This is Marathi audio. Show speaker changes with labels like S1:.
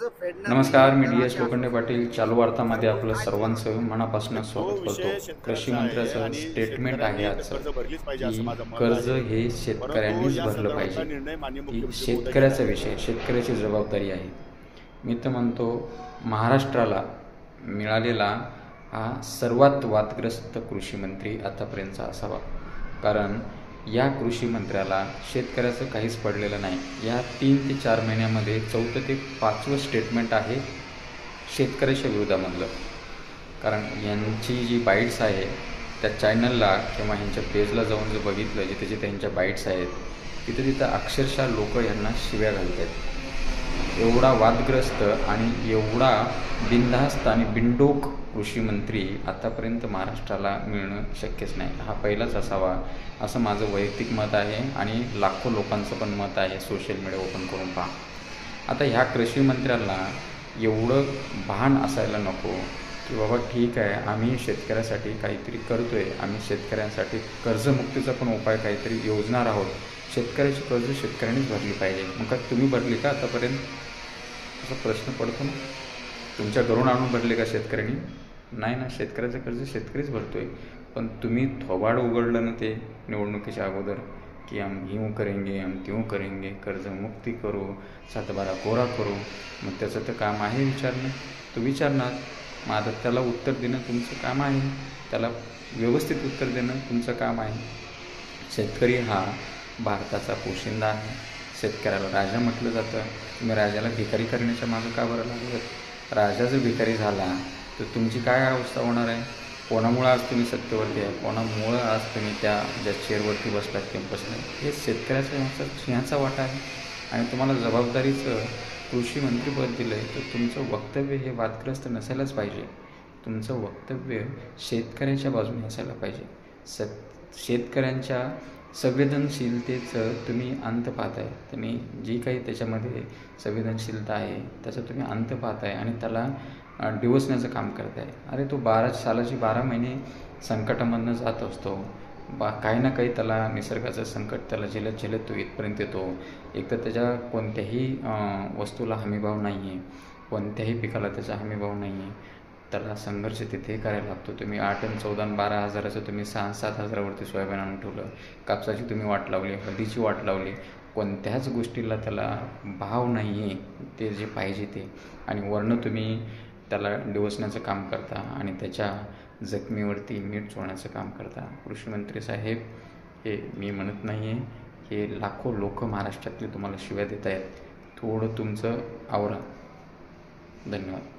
S1: नमस्कार, मी डी एस लोखंडे पाटील. चालू वार्तामध्ये आपलं सर्वांचं मनापासून स्वागत करतो. कृषी मंत्र्याचं स्टेटमेंट आहे आजचं की कर्ज हे शेतकऱ्यांनीच भरलं पाहिजे, की शेतकऱ्याचा विषय, शेतकऱ्याची जबाबदारी आहे. मी तर म्हणतो महाराष्ट्राला मिळालेला हा सर्वात वादग्रस्त कृषी मंत्री आतापर्यंतचा असावा, कारण या कृषी मंत्र्याला शेतकऱ्याचं काहीच पडलेलं नाही. या 3 ते 4 महिन्यामध्ये 4थं ते 5वं स्टेटमेंट आहे शेतकऱ्याच्या विरोधामधलं. कारण यांची जी बाईट्स आहे त्या चॅनलला किंवा ह्यांच्या पेजला जाऊन जर बघितलं, जिथे जिथे त्यांच्या बाईट्स आहेत तिथं अक्षरशः लोक यांना शिव्या घालत आहेत. एवढा वादग्रस्त आणि एवढा बिनधास्त आणि बिनडोक कृषी मंत्री आतापर्यंत महाराष्ट्राला मिळणं शक्यच नाही. हा पहिलाच असावा असं माझं वैयक्तिक मत आहे आणि लाखो लोकांचं पण मत आहे. सोशल मीडिया ओपन करून पहा. आता ह्या कृषी मंत्र्याला एवढं भान असायला नको की बाबा ठीक आहे, आम्ही शेतकऱ्यासाठी काहीतरी करतो आहे, आम्ही शेतकऱ्यांसाठी कर्जमुक्तीचा पण उपाय काहीतरी योजणार आहोत, शेतकऱ्याची कर्ज शेतकऱ्यांनीच भरली पाहिजे. मग काय तुम्ही भरली का आतापर्यंत, असा प्रश्न पडतो ना. तुमच्या घरून आणून भरले का शेतकऱ्यांनी? नाही ना, शेतकऱ्याचं कर्ज शेतकरीच भरतो आहे. पण तुम्ही थोबाड उघडलं ना ते निवडणुकीच्या अगोदर की हम यूँ करेंगे, हम त्यों करेंगे, कर्जमुक्ती करू, 7/12 कोरा करू. मग त्याचं तर काम आहे विचारणं, तो विचारणार. मग आता त्याला उत्तर देणं तुमचं काम आहे, त्याला व्यवस्थित उत्तर देणं तुमचं काम आहे. शेतकरी हा भारताचा पोशिंदा आहे. शेतकऱ्याला राजा म्हटलं जातं. तुम्ही राजाला भिकारी करण्याच्या मागं का बरं लागलं? राजा जर भिकारी झाला तर तुमची काय अवस्था होणार आहे? कोणामुळं आज तुम्ही सत्तेवरती आहे, कोणामुळं आज तुम्ही त्या ज्या चेअरवरती बसलात कॅम्पसला, हे शेतकऱ्याचा सिंहाचा वाटा आहे. आणि तुम्हाला जबाबदारीचं कृषी मंत्रीपद दिलं आहे, तर तुमचं वक्तव्य हे वादग्रस्त नसायलाच पाहिजे. तुमचं वक्तव्य शेतकऱ्याच्या बाजूने असायला पाहिजे. शेतकऱ्यांच्या संवेदनशीलतेचं तुम्ही अंत पाहताय. तुम्ही जी काही त्याच्यामध्ये संवेदनशीलता आहे त्याचा तुम्ही अंत पाहताय आणि त्याला डिवचण्याचं काम करताय. अरे तो 12 सालाची 12 महिने संकटामधनं जात असतो. काही ना काही त्याला निसर्गाचं संकट त्याला झेलत तो इथपर्यंत येतो. एक तर त्याच्या कोणत्याही वस्तूला हमीभाव नाही आहे, कोणत्याही पिकाला त्याचा हमीभाव नाही आहे. त्याला संघर्ष तिथे करायला लागतो. तुम्ही 8 आणि 14 आणि 12 हजाराचं तुम्ही 6-7 हजारावरती सोयाबीन आणून ठेवलं. कापसाची तुम्ही वाट लावली, हळदीची वाट लावली. कोणत्याच गोष्टीला त्याला भाव नाही आहे ते जे पाहिजे ते. आणि वरनं तुम्ही त्याला डिवचण्याचं काम करता आणि त्याच्या जखमीवरती मीठ चोळण्याचं काम करता. कृषी मंत्री साहेब, हे मी म्हणत नाही आहे, हे लाखो लोक महाराष्ट्रातले तुम्हाला शिव्या देत आहेत. थोडं तुमचं आवरा. धन्यवाद.